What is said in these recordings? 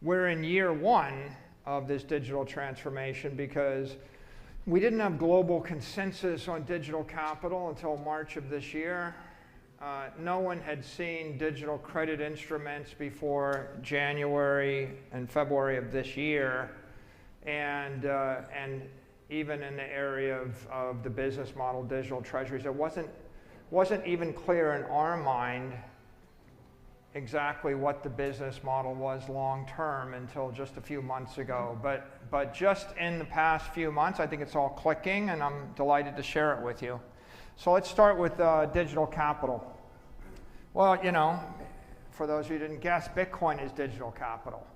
we're in year one of this digital transformation because we didn't have global consensus on digital capital until March of this year. No one had seen digital credit instruments before January and February of this year. And even in the area of the business model, digital treasuries, it wasn't even clear in our mind exactly what the business model was long term until just a few months ago. But just in the past few months, I think it's all clicking, and I'm delighted to share it with you. So let's start with digital capital. Well, you know, for those who didn't guess, Bitcoin is digital capital.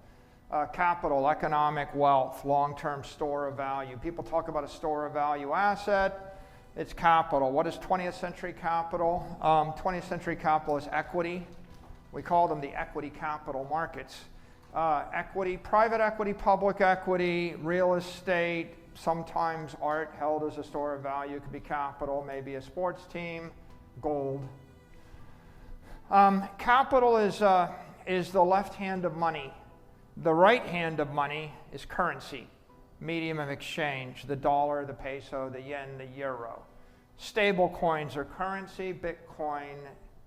Capital, economic wealth, long-term store of value. People talk about a store of value asset. It's capital. What is 20th century capital? 20th century capital is equity. We call them the equity capital markets. Equity, private equity, public equity, real estate, sometimes art held as a store of value. It could be capital, maybe a sports team, gold. Capital is the left hand of money. The right hand of money is currency, medium of exchange, the dollar, the peso, the yen, the euro. Stable coins are currency. Bitcoin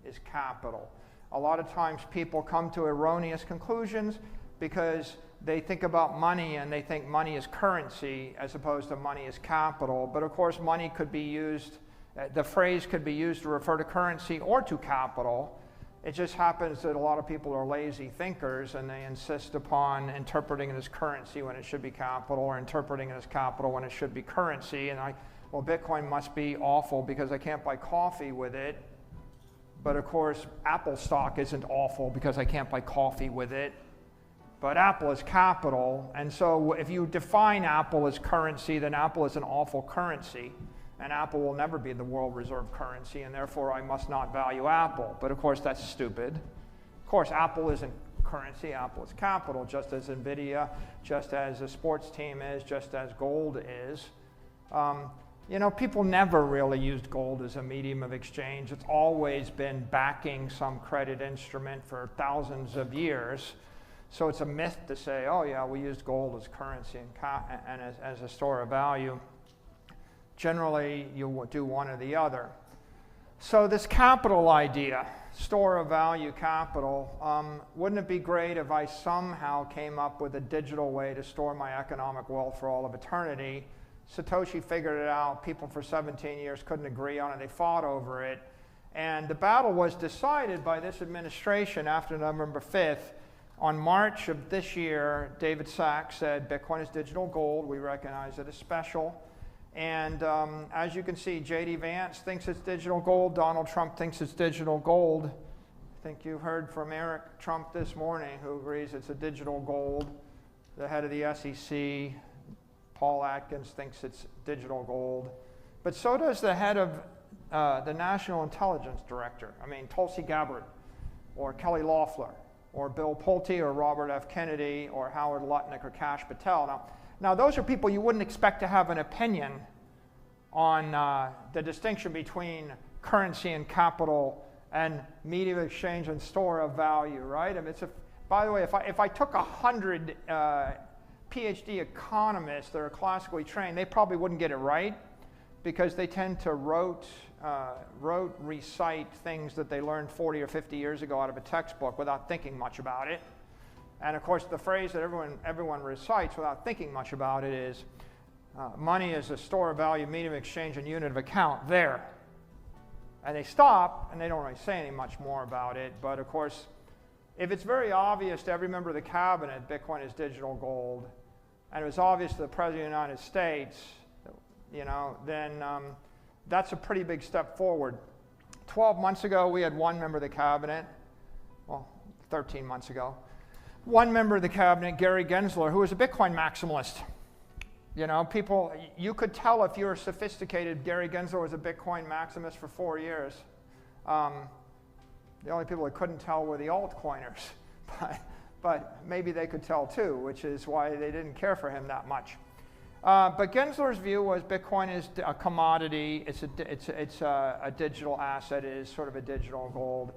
is capital. A lot of times people come to erroneous conclusions because they think about money and they think money is currency as opposed to money is capital. But of course, money could be used, the phrase could be used to refer to currency or to capital. It just happens that a lot of people are lazy thinkers and they insist upon interpreting it as currency when it should be capital, or interpreting it as capital when it should be currency. And well, Bitcoin must be awful because I can't buy coffee with it. But of course, Apple stock isn't awful because I can't buy coffee with it. But Apple is capital. And so if you define Apple as currency, then Apple is an awful currency. And Apple will never be the world reserve currency, and therefore I must not value Apple. But of course, that's stupid. Of course, Apple isn't currency. Apple is capital, just as NVIDIA, just as a sports team is, just as gold is. You know, people never really used gold as a medium of exchange. It's always been backing some credit instrument for thousands of years. So it's a myth to say, oh yeah, we used gold as currency and as a store of value. Generally, you do one or the other. So this capital idea, store of value capital, wouldn't it be great if I somehow came up with a digital way to store my economic wealth for all of eternity? Satoshi figured it out. People for 17 years couldn't agree on it. They fought over it. And the battle was decided by this administration after November 5th. On March of this year, David Sachs said, Bitcoin is digital gold. We recognize it as special. And as you can see, J.D. Vance thinks it's digital gold. Donald Trump thinks it's digital gold. I think you heard from Eric Trump this morning, who agrees it's a digital gold. The head of the SEC, Paul Atkins, thinks it's digital gold. But so does the head of the National Intelligence Director. I mean, Tulsi Gabbard, or Kelly Loeffler, or Bill Pulte, or Robert F. Kennedy, or Howard Lutnick, or Kash Patel. Now, those are people you wouldn't expect to have an opinion on the distinction between currency and capital and medium of exchange and store of value, right? I mean, by the way, if I took 100 PhD economists that are classically trained, they probably wouldn't get it right because they tend to rote recite things that they learned 40 or 50 years ago out of a textbook without thinking much about it. And of course, the phrase that everyone recites without thinking much about it is, money is a store of value, medium of exchange, and unit of account, there. And they stop, and they don't really say any much more about it. But of course, if it's very obvious to every member of the cabinet Bitcoin is digital gold, and it was obvious to the President of the United States, you know, then that's a pretty big step forward. 12 months ago, we had one member of the cabinet, well, 13 months ago, one member of the cabinet, Gary Gensler, who was a Bitcoin maximalist. You know, people, you could tell if you were sophisticated, Gary Gensler was a Bitcoin maximalist for 4 years. The only people that couldn't tell were the altcoiners. But maybe they could tell too, which is why they didn't care for him that much. But Gensler's view was Bitcoin is a commodity, it's a digital asset, it is sort of a digital gold.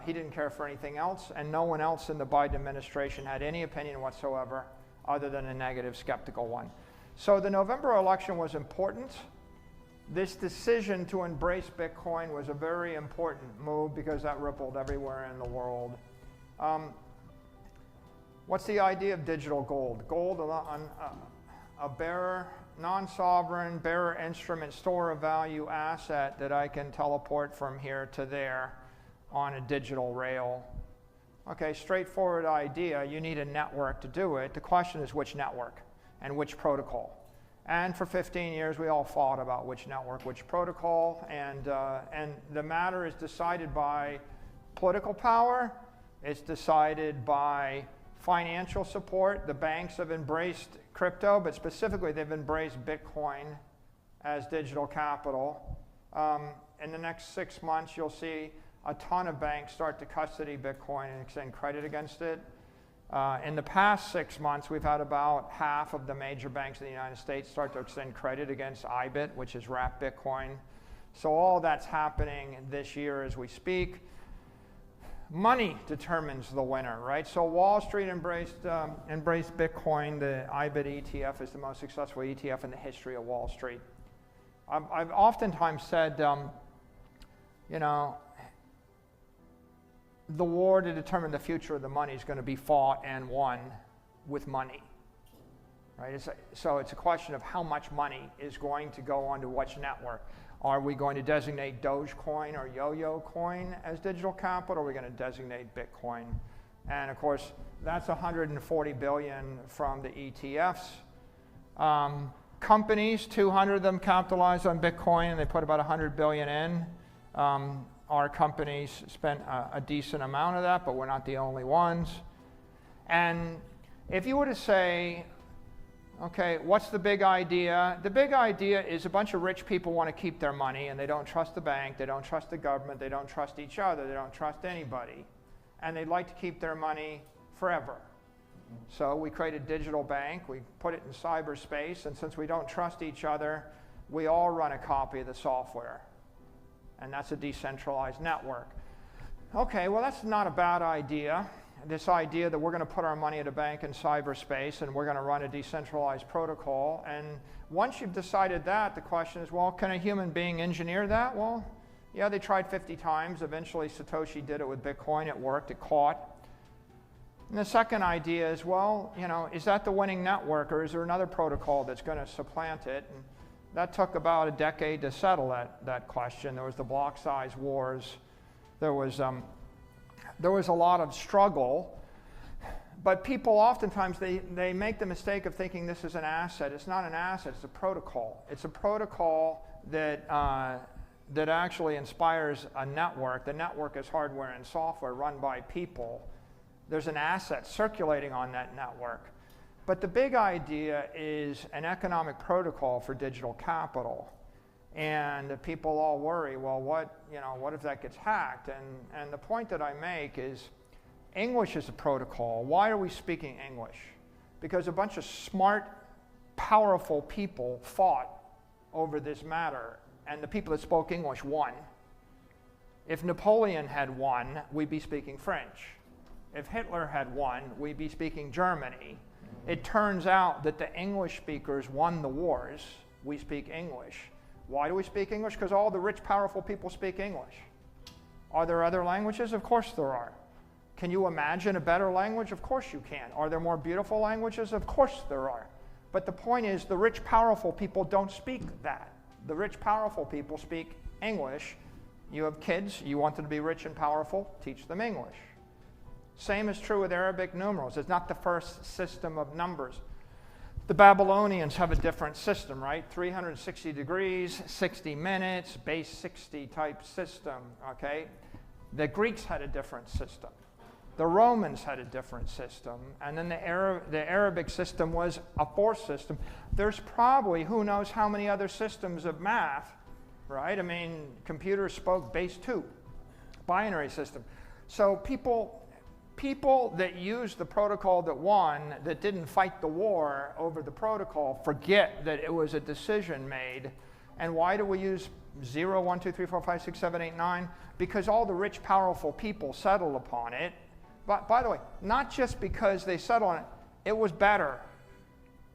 He didn't care for anything else, and no one else in the Biden administration had any opinion whatsoever other than a negative, skeptical one. So the November election was important. This decision to embrace Bitcoin was a very important move because that rippled everywhere in the world. What's the idea of digital gold? Gold, a bearer, non-sovereign, bearer instrument, store of value asset that I can teleport from here to there on a digital rail. Okay, straightforward idea. You need a network to do it. The question is which network and which protocol. And for 15 years, we all fought about which network, which protocol, and the matter is decided by political power. It's decided by financial support. The banks have embraced crypto, but specifically they've embraced Bitcoin as digital capital. In the next 6 months, you'll see a ton of banks start to custody Bitcoin and extend credit against it. In the past 6 months, we've had about half of the major banks in the United States start to extend credit against IBIT, which is wrapped Bitcoin. So all that's happening this year as we speak. Money determines the winner, right? So Wall Street embraced Bitcoin. The IBIT ETF is the most successful ETF in the history of Wall Street. I've oftentimes said, you know, the war to determine the future of the money is going to be fought and won with money, right? So it's a question of how much money is going to go onto which network. Are we going to designate Dogecoin or Yo-Yo coin as digital capital, or are we going to designate Bitcoin? And of course, that's 140 billion from the ETFs. Companies, 200 of them capitalized on Bitcoin, and they put about 100 billion in. Our companies spent a decent amount of that, but we're not the only ones. And if you were to say, okay, what's the big idea? The big idea is a bunch of rich people want to keep their money, and they don't trust the bank, they don't trust the government, they don't trust each other, they don't trust anybody. And they'd like to keep their money forever. So we created a digital bank, we put it in cyberspace, and since we don't trust each other, we all run a copy of the software. And that's a decentralized network. Okay, well that's not a bad idea. This idea that we're going to put our money at a bank in cyberspace and we're going to run a decentralized protocol. And once you've decided that, the question is, well, can a human being engineer that? Well, yeah, they tried 50 times. Eventually Satoshi did it with Bitcoin. It worked, it caught. And the second idea is, well, you know, is that the winning network, or is there another protocol that's going to supplant it? And that took about a decade to settle that question. There was the block size wars. There was a lot of struggle. But people oftentimes, they make the mistake of thinking this is an asset. It's not an asset, it's a protocol. It's a protocol that actually inspires a network. The network is hardware and software run by people. There's an asset circulating on that network. But the big idea is an economic protocol for digital capital. And people all worry, well, what if that gets hacked? And the point that I make is English is a protocol. Why are we speaking English? Because a bunch of smart, powerful people fought over this matter, and the people that spoke English won. If Napoleon had won, we'd be speaking French. If Hitler had won, we'd be speaking Germany. It turns out that the English speakers won the wars. We speak English. Why do we speak English? Because all the rich, powerful people speak English. Are there other languages? Of course there are. Can you imagine a better language? Of course you can. Are there more beautiful languages? Of course there are. But the point is, the rich, powerful people don't speak that. The rich, powerful people speak English. You have kids, you want them to be rich and powerful, teach them English. Same is true with Arabic numerals. It's not the first system of numbers. The Babylonians have a different system, right? 360 degrees, 60 minutes, base 60 type system, okay? The Greeks had a different system. The Romans had a different system. And then the Arabic system was a fourth system. There's probably who knows how many other systems of math, right? I mean, computers spoke base 2, binary system. So people that used the protocol that won, that didn't fight the war over the protocol, forget that it was a decision made, And why do we use 0, 1, 2, 3, 4, 5, 6, 7, 8, 9? Because all the rich, powerful people settled upon it. But by the way, not just because they settled on it, it was better.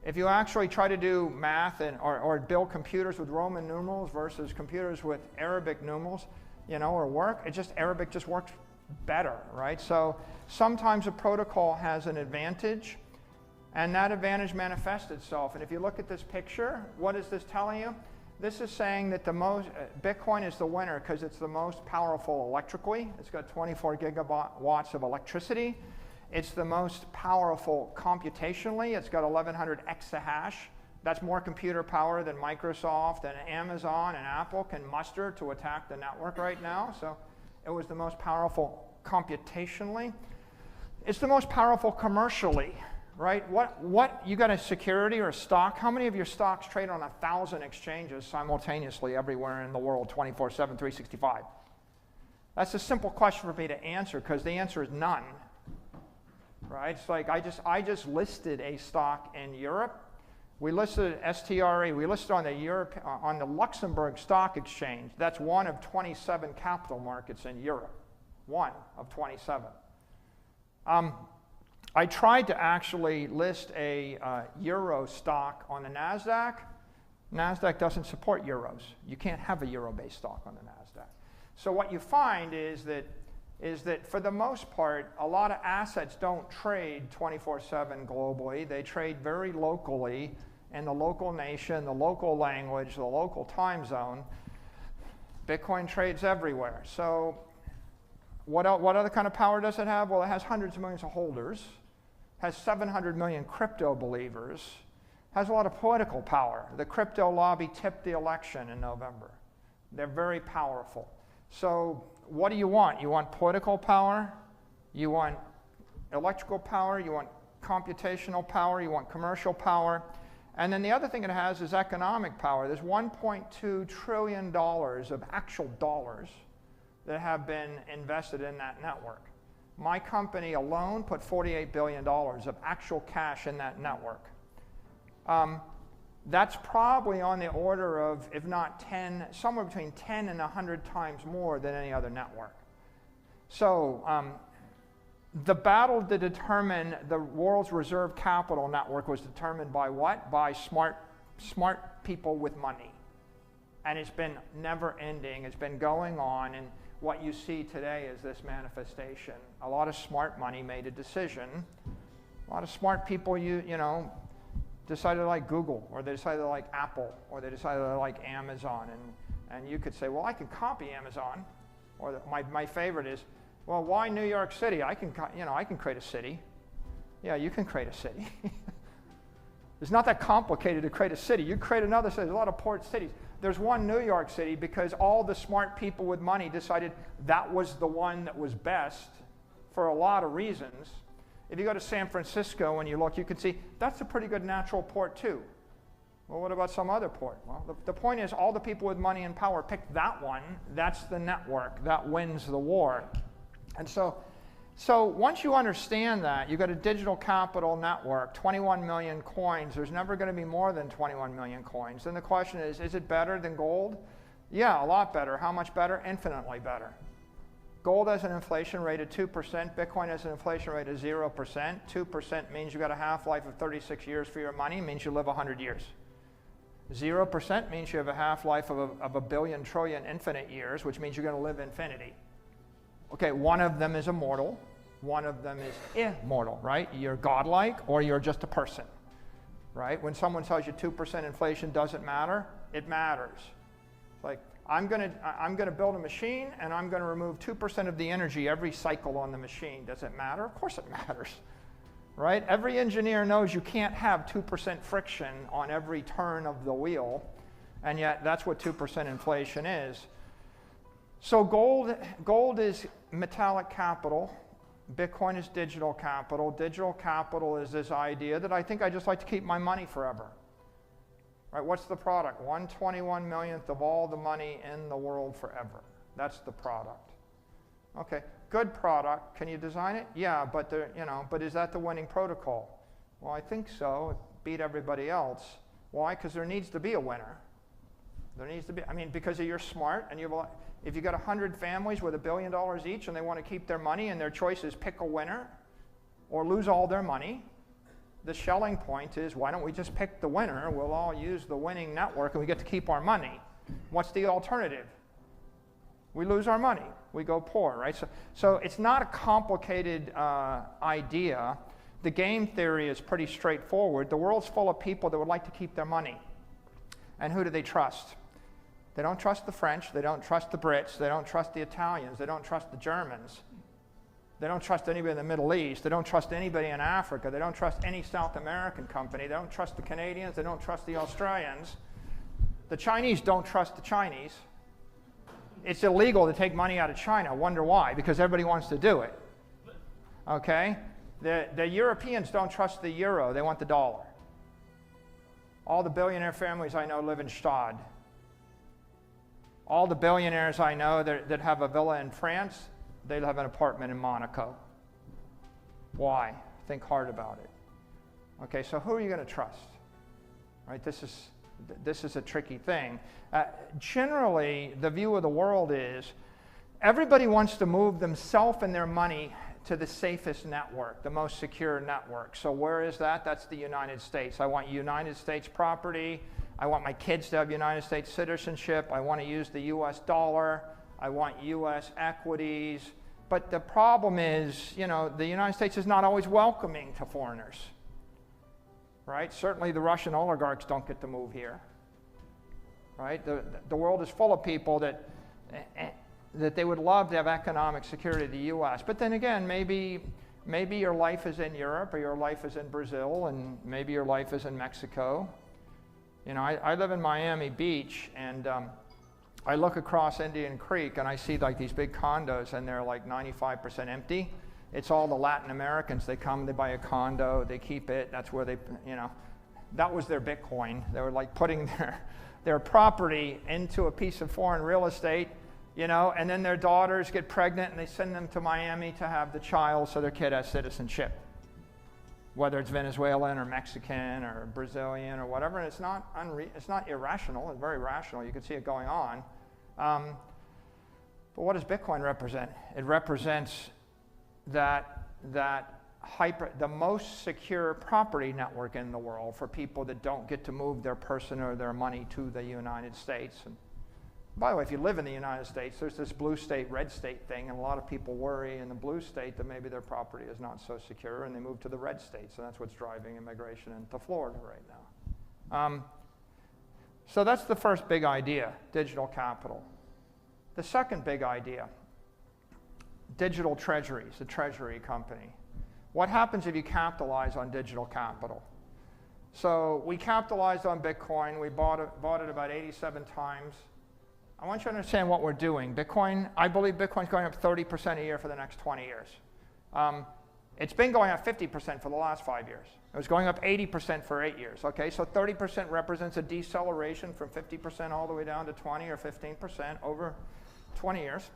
If you actually try to do math or build computers with Roman numerals versus computers with Arabic numerals, or Arabic just works better, right? So sometimes a protocol has an advantage, and that advantage manifests itself. And if you look at this picture, what is this telling you? This is saying that Bitcoin is the winner because it's the most powerful electrically. It's got 24 gigawatts of electricity. It's the most powerful computationally. It's got 1100 exahash. That's more computer power than Microsoft and Amazon and Apple can muster to attack the network right now. So it was the most powerful computationally. It's the most powerful commercially. Right? What you got a security or a stock? How many of your stocks trade on 1,000 exchanges simultaneously everywhere in the world, 24/7, 365? That's a simple question for me to answer because the answer is none. Right? It's like I just listed a stock in Europe. We listed STRE. We listed on the Luxembourg Stock Exchange. That's one of 27 capital markets in Europe. One of 27. I tried to actually list a euro stock on the NASDAQ. NASDAQ doesn't support euros. You can't have a euro-based stock on the NASDAQ. So what you find is that for the most part, a lot of assets don't trade 24/7 globally. They trade very locally in the local nation, the local language, the local time zone. Bitcoin trades everywhere. So what other kind of power does it have? Well, it has hundreds of millions of holders. Has 700 million crypto believers, has a lot of political power. The crypto lobby tipped the election in November. They're very powerful. So what do you want? You want political power, you want electrical power, you want computational power, you want commercial power, and then the other thing it has is economic power. There's $1.2 trillion of actual dollars that have been invested in that network. My company alone put $48 billion of actual cash in that network. That's probably on the order of, if not 10, somewhere between 10 and 100 times more than any other network. So the battle to determine the world's reserve capital network was determined by what? By smart people with money. And it's been never ending. It's been going on. And what you see today is this manifestation. A lot of smart money made a decision. A lot of smart people, decided to like Google, or they decided to like Apple, or they decided to like Amazon. And you could say, well, I can copy Amazon. Or my favorite is, well, why New York City? I can create a city. Yeah, you can create a city. It's not that complicated to create a city. You create another city. There's a lot of port cities. There's one New York City because all the smart people with money decided that was the one that was best for a lot of reasons. If you go to San Francisco and you look, you can see that's a pretty good natural port too. Well, what about some other port? Well, the point is all the people with money and power picked that one. That's the network. That wins the war. And so once you understand that, you've got a digital capital network, 21 million coins. There's never going to be more than 21 million coins. Then the question is it better than gold? Yeah, a lot better. How much better? Infinitely better. Gold has an inflation rate of 2%. Bitcoin has an inflation rate of 0%. 2% means you've got a half-life of 36 years for your money, means you live 100 years. 0% means you have a half-life of a billion trillion infinite years, which means you're going to live infinity. Okay, one of them is immortal, one of them is immortal, right? You're godlike or you're just a person, right? When someone tells you 2% inflation doesn't matter, it matters. It's like, I'm gonna build a machine and I'm gonna remove 2% of the energy every cycle on the machine. Does it matter? Of course it matters, right? Every engineer knows you can't have 2% friction on every turn of the wheel, and yet that's what 2% inflation is. So gold is metallic capital. Bitcoin is digital capital. Digital capital is this idea that I think I just like to keep my money forever. Right? What's the product? 1/21 millionth of all the money in the world forever. That's the product. Okay, good product. Can you design it? Yeah, but but is that the winning protocol? Well, I think so. It beat everybody else. Why? Because there needs to be a winner. There needs to be, I mean, because you're smart, and if you got 100 families with $1 billion each and they want to keep their money and their choice is pick a winner or lose all their money, the Schelling point is, why don't we just pick the winner? We'll all use the winning network and we get to keep our money. What's the alternative? We lose our money. We go poor, right? So it's not a complicated idea. The game theory is pretty straightforward. The world's full of people that would like to keep their money. And who do they trust? They don't trust the French. They don't trust the Brits. They don't trust the Italians. They don't trust the Germans. They don't trust anybody in the Middle East. They don't trust anybody in Africa. They don't trust any South American company. They don't trust the Canadians. They don't trust the Australians. The Chinese don't trust the Chinese. It's illegal to take money out of China. Wonder why? Because everybody wants to do it. Okay? The Europeans don't trust the euro. They want the dollar. All the billionaire families I know live in Stade. All the billionaires I know that have a villa in France, they have an apartment in Monaco. Why? Think hard about it. Okay, so who are you going to trust? Right? This is a tricky thing. Generally, the view of the world is everybody wants to move themselves and their money to the safest network, the most secure network. So where is that? That's the United States. I want United States property. I want my kids to have United States citizenship. I want to use the US dollar. I want US equities. But the problem is, the United States is not always welcoming to foreigners. Right? Certainly the Russian oligarchs don't get to move here. Right? The world is full of people that they would love to have economic security in the U.S. But then again, maybe your life is in Europe, or your life is in Brazil, and maybe your life is in Mexico. I live in Miami Beach, and I look across Indian Creek, and I see like these big condos, and they're like 95% empty. It's all the Latin Americans. They come, they buy a condo, they keep it. That's where they, that was their Bitcoin. They were like putting their property into a piece of foreign real estate, and then their daughters get pregnant and they send them to Miami to have the child so their kid has citizenship. Whether it's Venezuelan or Mexican or Brazilian or whatever, and it's not irrational, it's very rational. You can see it going on. But what does Bitcoin represent? It represents the most secure property network in the world for people that don't get to move their person or their money to the United States. And by the way, if you live in the United States, there's this blue state, red state thing, and a lot of people worry in the blue state that maybe their property is not so secure, and they move to the red state. So that's what's driving immigration into Florida right now. So that's the first big idea, digital capital. The second big idea, digital treasuries, the Treasury company. What happens if you capitalize on digital capital? So we capitalized on Bitcoin. We bought it about 87 times. I want you to understand what we're doing. Bitcoin, I believe Bitcoin's going up 30% a year for the next 20 years. It's been going up 50% for the last 5 years. It was going up 80% for 8 years. Okay, so 30% represents a deceleration from 50% all the way down to 20 or 15% over 20 years.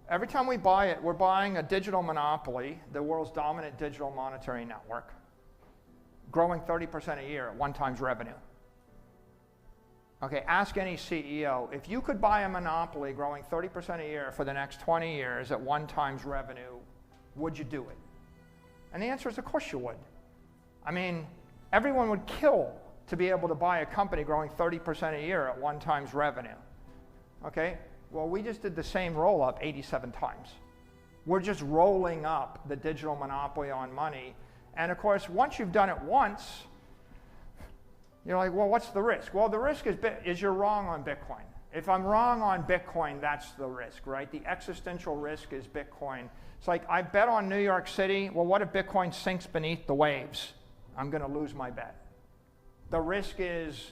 Every time we buy it, we're buying a digital monopoly, the world's dominant digital monetary network, growing 30% a year at 1 times revenue. Okay, ask any CEO, if you could buy a monopoly growing 30% a year for the next 20 years at 1 times revenue, would you do it? And the answer is, of course you would. I mean, everyone would kill to be able to buy a company growing 30% a year at 1 times revenue. Okay, well, we just did the same roll up 87 times. We're just rolling up the digital monopoly on money. And of course, once you've done it once, you're like, well, what's the risk? Well, the risk is you're wrong on Bitcoin. If I'm wrong on Bitcoin, that's the risk, right? The existential risk is Bitcoin. It's like, I bet on New York City. Well, what if Bitcoin sinks beneath the waves? I'm going to lose my bet. The risk is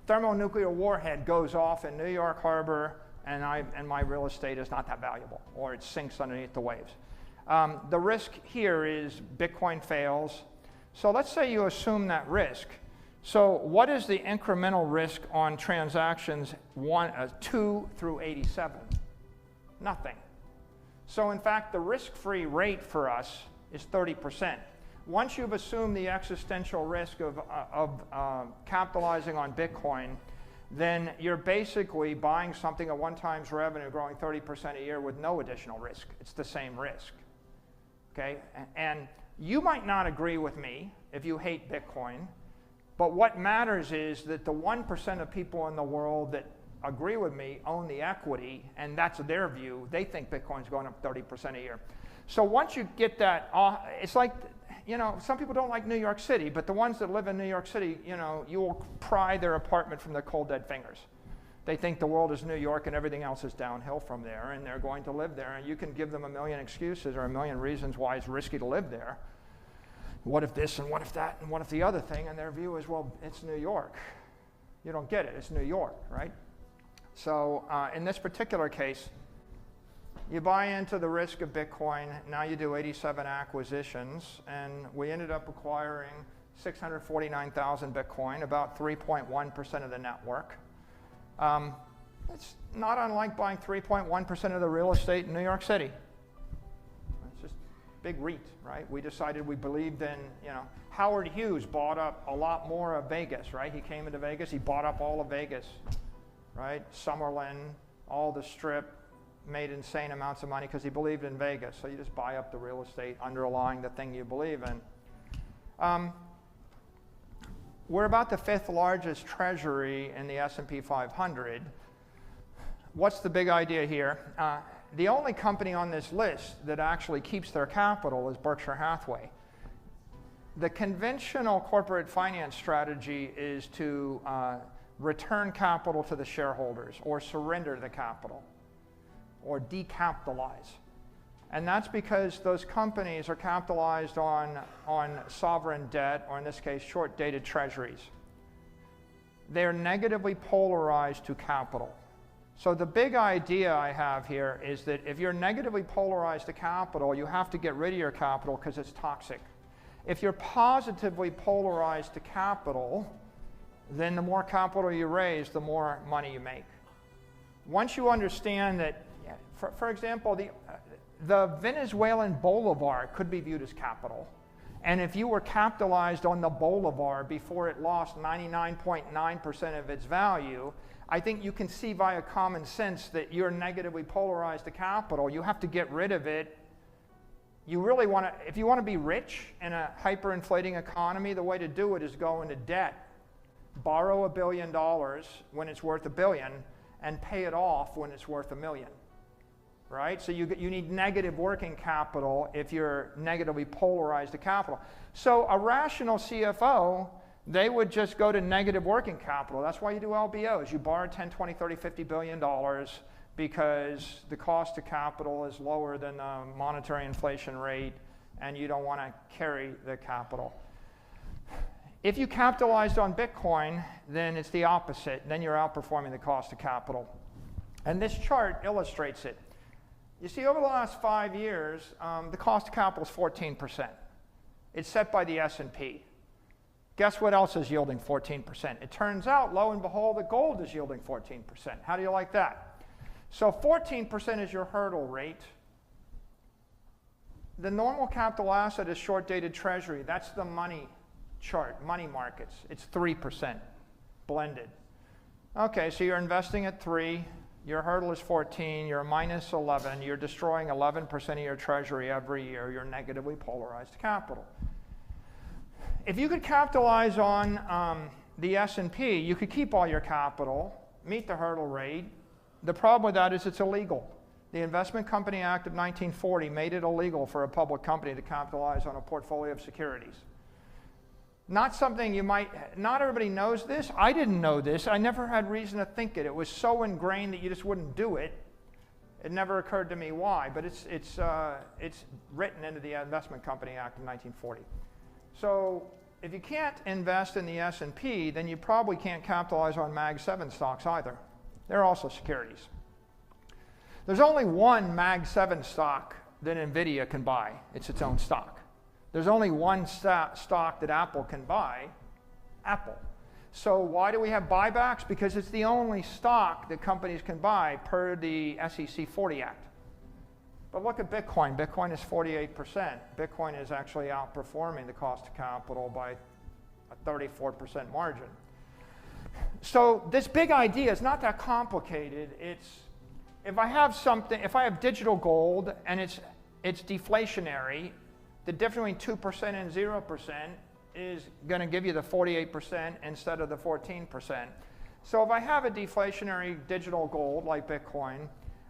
thermonuclear warhead goes off in New York Harbor, and my real estate is not that valuable, or it sinks underneath the waves. The risk here is Bitcoin fails. So let's say you assume that risk. So what is the incremental risk on transactions 2 through 87? Nothing. So in fact, the risk-free rate for us is 30%. Once you've assumed the existential risk of capitalizing on Bitcoin, then you're basically buying something at 1 times revenue growing 30% a year with no additional risk. It's the same risk. Okay? And you might not agree with me if you hate Bitcoin, but what matters is that the 1% of people in the world that agree with me own the equity, and that's their view. They think Bitcoin's going up 30% a year. So once you get that, it's like, you know, some people don't like New York City, but the ones that live in New York City, you know, you will pry their apartment from their cold dead fingers. They think the world is New York and everything else is downhill from there, and they're going to live there, and you can give them a million excuses or a million reasons why it's risky to live there. What if this and what if that and what if the other thing? And their view is, well, it's New York. You don't get it. It's New York, right? So in this particular case, you buy into the risk of Bitcoin. Now you do 87 acquisitions, and we ended up acquiring 649,000 Bitcoin, about 3.1% of the network. It's not unlike buying 3.1% of the real estate in New York City. It's just big REIT, right? We decided we believed in, you know, Howard Hughes bought up a lot more of Vegas, right? He came into Vegas, he bought up all of Vegas, right? Summerlin, all the Strip, made insane amounts of money because he believed in Vegas. So you just buy up the real estate underlying the thing you believe in. We're about the 5th largest treasury in the S&P 500. What's the big idea here? The only company on this list that actually keeps their capital is Berkshire Hathaway. The conventional corporate finance strategy is to return capital to the shareholders or surrender the capital or decapitalize. And that's because those companies are capitalized on sovereign debt, or in this case, short-dated treasuries. They're negatively polarized to capital. So the big idea I have here is that if you're negatively polarized to capital, you have to get rid of your capital because it's toxic. If you're positively polarized to capital, then the more capital you raise, the more money you make. Once you understand that, for example, the Venezuelan bolivar could be viewed as capital. And if you were capitalized on the bolivar before it lost 99.9% of its value, I think you can see via common sense that you're negatively polarized to capital. You have to get rid of it. You really want to, if you want to be rich in a hyperinflating economy, the way to do it is go into debt. Borrow $1 billion when it's worth $1 billion and pay it off when it's worth $1 million. Right? So you need negative working capital if you're negatively polarized to capital. So a rational CFO, they would just go to negative working capital. That's why you do LBOs. You borrow 10, 20, 30, 50 billion dollars because the cost of capital is lower than the monetary inflation rate, and you don't want to carry the capital. If you capitalized on Bitcoin, then it's the opposite. Then you're outperforming the cost of capital. And this chart illustrates it. You see, over the last 5 years, the cost of capital is 14%. It's set by the S&P. Guess what else is yielding 14%? It turns out, lo and behold, that gold is yielding 14%. How do you like that? So 14% is your hurdle rate. The normal capital asset is short-dated treasury. That's the money chart, money markets. It's 3% blended. Okay, so you're investing at 3. Your hurdle is 14, you're minus 11, you're destroying 11% of your treasury every year, you're negatively polarized capital. If you could capitalize on the S&P, you could keep all your capital, meet the hurdle rate. The problem with that is it's illegal. The Investment Company Act of 1940 made it illegal for a public company to capitalize on a portfolio of securities. Not something you might, not everybody knows this. I didn't know this. I never had reason to think it. It was so ingrained that you just wouldn't do it. It never occurred to me why, but it's written into the Investment Company Act of 1940. So if you can't invest in the S&P, then you probably can't capitalize on Mag 7 stocks either. They're also securities. There's only one Mag 7 stock that NVIDIA can buy. It's its own stock. There's only one stock that Apple can buy, Apple. So why do we have buybacks? Because it's the only stock that companies can buy per the SEC 40 Act. But look at Bitcoin. Bitcoin is 48%. Bitcoin is actually outperforming the cost of capital by a 34% margin. So this big idea is not that complicated. It's, if I have digital gold and it's deflationary, the difference between 2% and 0% is going to give you the 48% instead of the 14%. So if I have a deflationary digital gold like Bitcoin,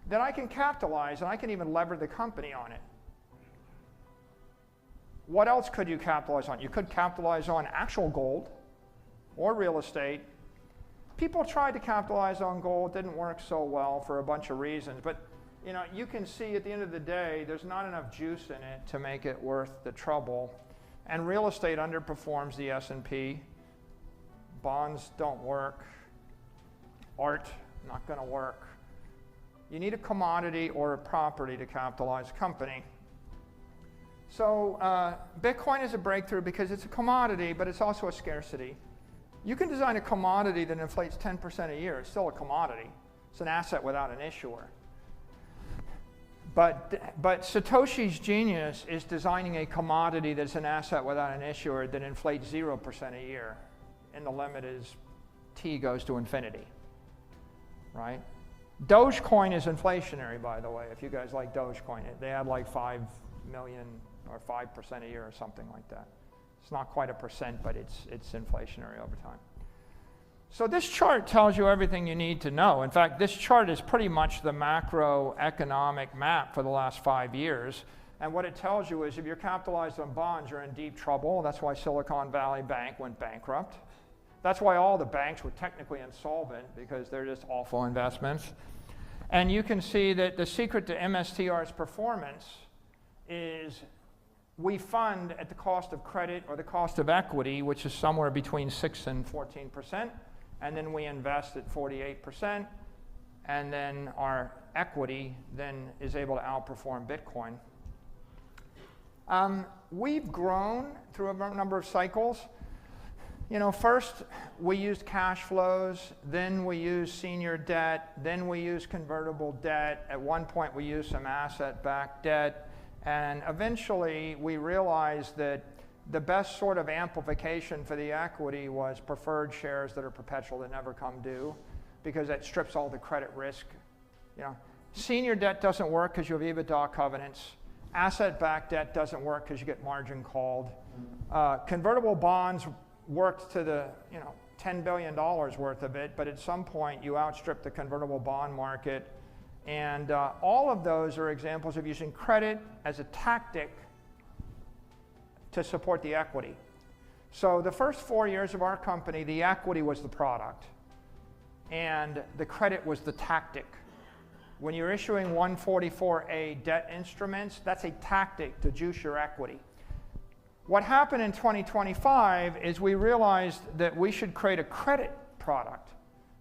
then I can capitalize and I can even lever the company on it. What else could you capitalize on? You could capitalize on actual gold or real estate. People tried to capitalize on gold, didn't work so well for a bunch of reasons, but you can see at the end of the day, there's not enough juice in it to make it worth the trouble. And real estate underperforms the S&P. Bonds don't work. Art, not going to work. You need a commodity or a property to capitalize a company. So Bitcoin is a breakthrough because it's a commodity, but it's also a scarcity. You can design a commodity that inflates 10% a year. It's still a commodity. It's an asset without an issuer. But Satoshi's genius is designing a commodity that's an asset without an issuer that inflates 0% a year. And the limit is t goes to infinity, right? Dogecoin is inflationary, by the way, if you guys like Dogecoin. They had like 5 million or 5% a year or something like that. It's not quite a percent, but it's inflationary over time. So this chart tells you everything you need to know. In fact, this chart is pretty much the macroeconomic map for the last 5 years. And what it tells you is if you're capitalized on bonds, you're in deep trouble. That's why Silicon Valley Bank went bankrupt. That's why all the banks were technically insolvent, because they're just awful investments. And you can see that the secret to MSTR's performance is we fund at the cost of credit or the cost of equity, which is somewhere between 6 and 14%. And then we invest at 48%, and then our equity then is able to outperform Bitcoin. We've grown through a number of cycles. First we used cash flows, then we used senior debt, then we used convertible debt. At one point we used some asset-backed debt, and eventually we realized that the best sort of amplification for the equity was preferred shares that are perpetual, that never come due, because that strips all the credit risk. Senior debt doesn't work because you have EBITDA covenants. Asset-backed debt doesn't work because you get margin called. Convertible bonds worked to the $10 billion worth of it, but at some point you outstrip the convertible bond market. And all of those are examples of using credit as a tactic to support the equity. So the first 4 years of our company, the equity was the product, and the credit was the tactic. When you're issuing 144A debt instruments, that's a tactic to juice your equity. What happened in 2025 is we realized that we should create a credit product,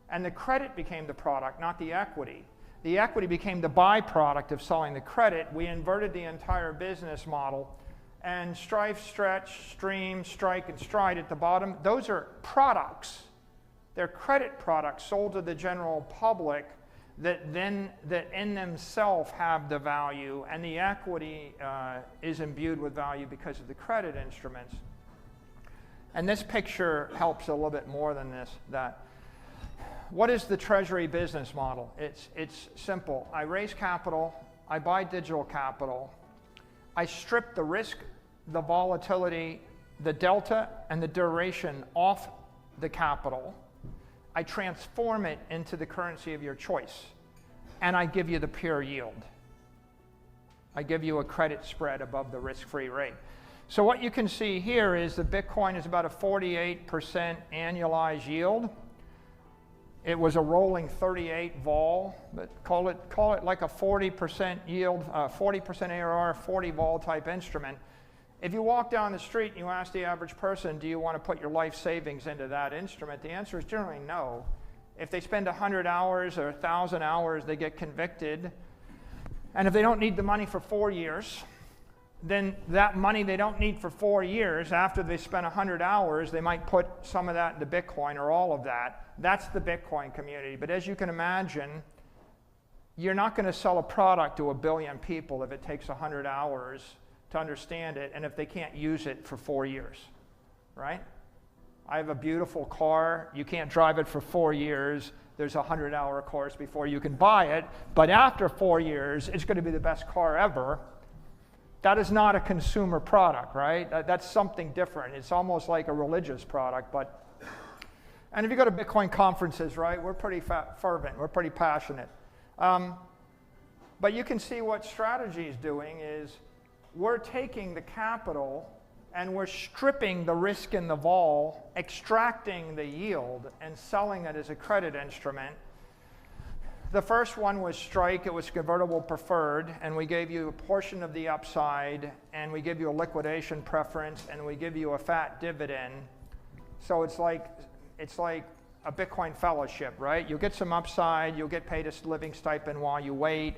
and the credit became the product, not the equity. The equity became the byproduct of selling the credit. We inverted the entire business model. And Strife, Stretch, Stream, Strike, and Stride at the bottom, those are products. They're credit products sold to the general public that in themselves have the value, and the equity is imbued with value because of the credit instruments. And this picture helps a little bit more than that. What is the Treasury business model? It's simple. I raise capital, I buy digital capital, I strip the risk, the volatility, the delta, and the duration off the capital. I transform it into the currency of your choice, and I give you the pure yield. I give you a credit spread above the risk-free rate. So what you can see here is that Bitcoin is about a 48% annualized yield. It was a rolling 38 vol, but call it like a 40% yield, 40% ARR, 40 vol type instrument. If you walk down the street and you ask the average person, do you want to put your life savings into that instrument? The answer is generally no. If they spend 100 hours or 1,000 hours, they get convicted. And if they don't need the money for 4 years, then that money they don't need for 4 years, after they spend 100 hours, they might put some of that into Bitcoin or all of that. That's the Bitcoin community. But as you can imagine, you're not going to sell a product to 1 billion people if it takes 100 hours to understand it, and if they can't use it for 4 years, right? I have a beautiful car. You can't drive it for 4 years. There's a 100-hour course before you can buy it. But after 4 years, it's going to be the best car ever. That is not a consumer product, right? That's something different. It's almost like a religious product. And if you go to Bitcoin conferences, right, we're pretty fervent. We're pretty passionate. But you can see what strategy is doing is we're taking the capital and we're stripping the risk in the vol, extracting the yield, and selling it as a credit instrument. The first one was Strife. It was convertible preferred, and we gave you a portion of the upside, and we give you a liquidation preference, and we give you a fat dividend. So it's like a Bitcoin fellowship, right? You'll get some upside, you'll get paid a living stipend while you wait,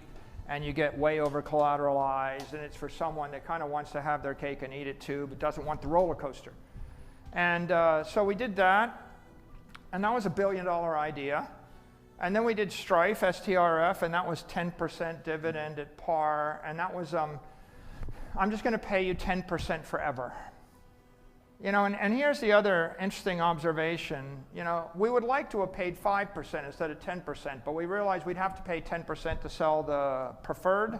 and you get way over collateralized, and it's for someone that kind of wants to have their cake and eat it too, but doesn't want the roller coaster. And so we did that, and that was $1 billion idea. And then we did Strife, STRF, and that was 10% dividend at par, and that was, I'm just going to pay you 10% forever. You know, and here's the other interesting observation. You know, we would like to have paid 5% instead of 10%, but we realized we'd have to pay 10% to sell the preferred.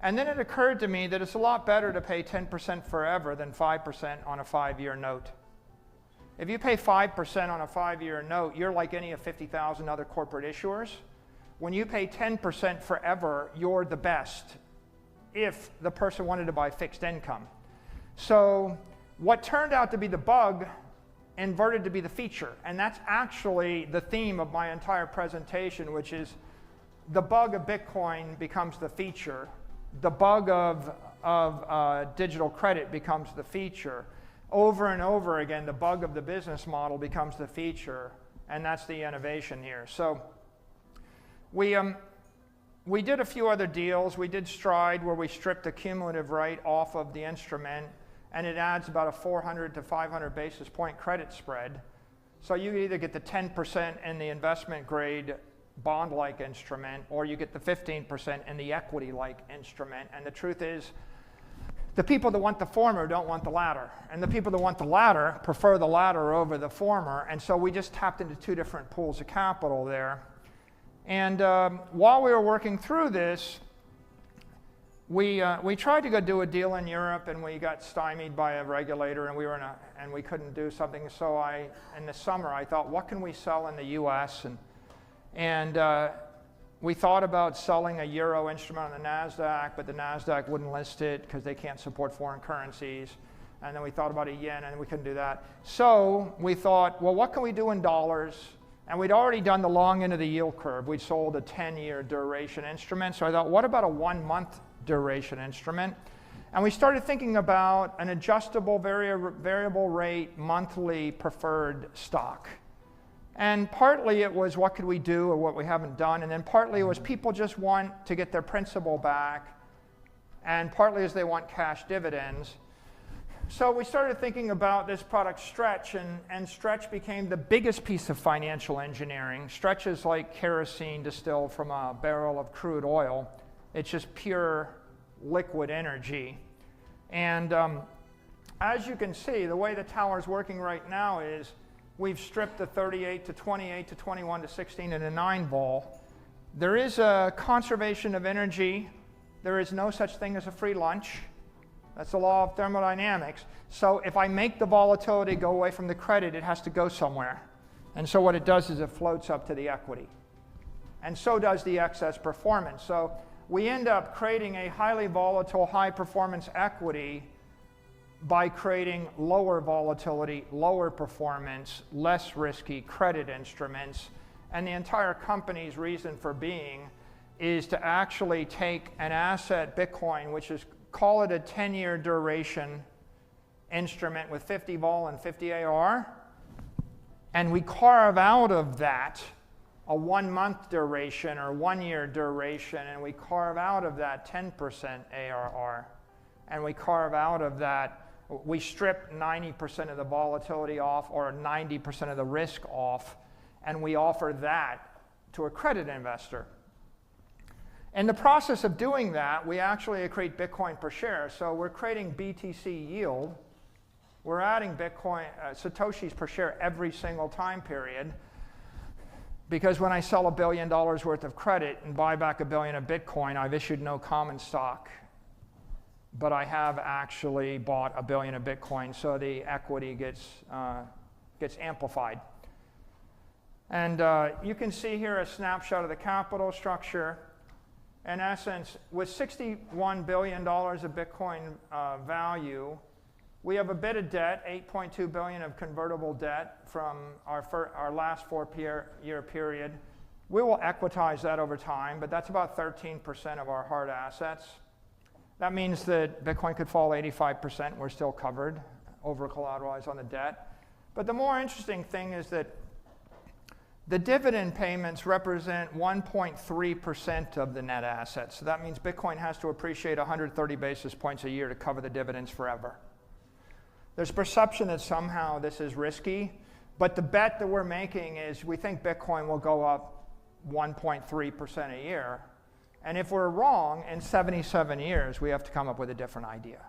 And then it occurred to me that it's a lot better to pay 10% forever than 5% on a 5-year note. If you pay 5% on a 5-year note, you're like any of 50,000 other corporate issuers. When you pay 10% forever, you're the best if the person wanted to buy fixed income. So what turned out to be the bug inverted to be the feature. And that's actually the theme of my entire presentation, which is the bug of Bitcoin becomes the feature. The bug of digital credit becomes the feature. Over and over again, the bug of the business model becomes the feature. And that's the innovation here. So we did a few other deals. We did Stride, where we stripped the cumulative rate off of the instrument, and it adds about a 400 to 500 basis point credit spread. So you either get the 10% in the investment grade bond-like instrument, or you get the 15% in the equity-like instrument. And the truth is, the people that want the former don't want the latter. And the people that want the latter prefer the latter over the former. And so we just tapped into two different pools of capital there. And while we were working through this, we tried to go do a deal in Europe, and we got stymied by a regulator, and we couldn't do something. So in the summer, I thought, what can we sell in the U.S.? And we thought about selling a euro instrument on the NASDAQ, but the NASDAQ wouldn't list it because they can't support foreign currencies. And then we thought about a yen, and we couldn't do that. So we thought, well, what can we do in dollars? And we'd already done the long end of the yield curve. We'd sold a 10-year duration instrument. So I thought, what about a 1-month duration instrument? And we started thinking about an adjustable variable rate monthly preferred stock. And partly it was what could we do or what we haven't done, and then partly it was people just want to get their principal back, and partly is they want cash dividends. So we started thinking about this product Stretch, and Stretch became the biggest piece of financial engineering. Stretch is like kerosene distilled from a barrel of crude oil. It's just pure liquid energy. And as you can see, the way the tower is working right now is we've stripped the 38 to 28 to 21 to 16 and a 9 vol. There is a conservation of energy. There is no such thing as a free lunch. That's the law of thermodynamics. So if I make the volatility go away from the credit, it has to go somewhere. And so what it does is it floats up to the equity. And so does the excess performance. So we end up creating a highly volatile, high performance equity by creating lower volatility, lower performance, less risky credit instruments. And the entire company's reason for being is to actually take an asset, Bitcoin, which is, call it a 10-year duration instrument with 50 vol and 50 AR, and we carve out of that a 1-month duration or 1-year duration, and we carve out of that 10% ARR, and we carve out of that, we strip 90% of the volatility off or 90% of the risk off, and we offer that to a credit investor. In the process of doing that, we actually create Bitcoin per share. So we're creating BTC yield, we're adding Bitcoin, Satoshis per share every single time period, because when I sell $1 billion worth of credit and buy back $1 billion of Bitcoin, I've issued no common stock, but I have actually bought $1 billion of Bitcoin, so the equity gets amplified. And you can see here a snapshot of the capital structure. In essence, with $61 billion of Bitcoin value, we have a bit of debt, $8.2 billion of convertible debt from our last 4-year period. We will equitize that over time, but that's about 13% of our hard assets. That means that Bitcoin could fall 85%. We're still covered, over-collateralized on the debt. But the more interesting thing is that the dividend payments represent 1.3% of the net assets. So that means Bitcoin has to appreciate 130 basis points a year to cover the dividends forever. There's perception that somehow this is risky, but the bet that we're making is we think Bitcoin will go up 1.3% a year. And if we're wrong, in 77 years, we have to come up with a different idea,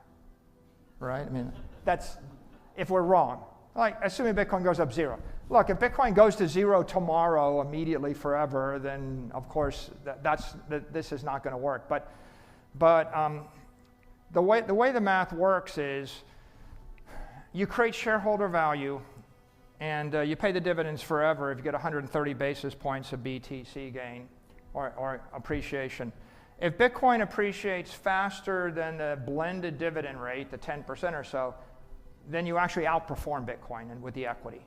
right? I mean, that's if we're wrong. Like, assuming Bitcoin goes up 0. Look, if Bitcoin goes to 0 tomorrow, immediately, forever, then of course this is not going to work. But the way the math works is you create shareholder value, and you pay the dividends forever if you get 130 basis points of BTC gain or appreciation. If Bitcoin appreciates faster than the blended dividend rate, the 10% or so, then you actually outperform Bitcoin with the equity.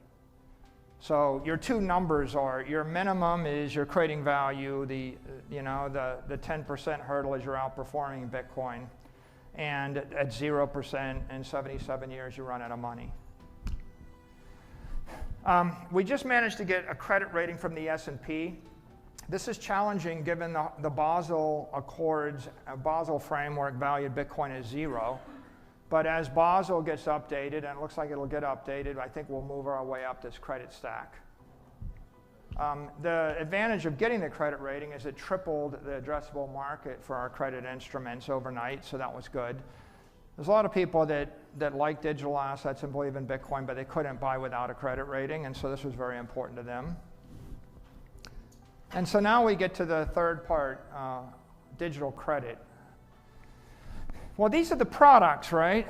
So your two numbers are, your minimum is you're creating value, the 10% hurdle is you're outperforming Bitcoin, and at 0% in 77 years you run out of money. We just managed to get a credit rating from the S&P. This is challenging given the Basel Accords, Basel framework valued Bitcoin as 0. But as Basel gets updated, and it looks like it'll get updated, I think we'll move our way up this credit stack. The advantage of getting the credit rating is it tripled the addressable market for our credit instruments overnight, so that was good. There's a lot of people that like digital assets and believe in Bitcoin, but they couldn't buy without a credit rating, and so this was very important to them. And so now we get to the third part, digital credit. Well, these are the products, right?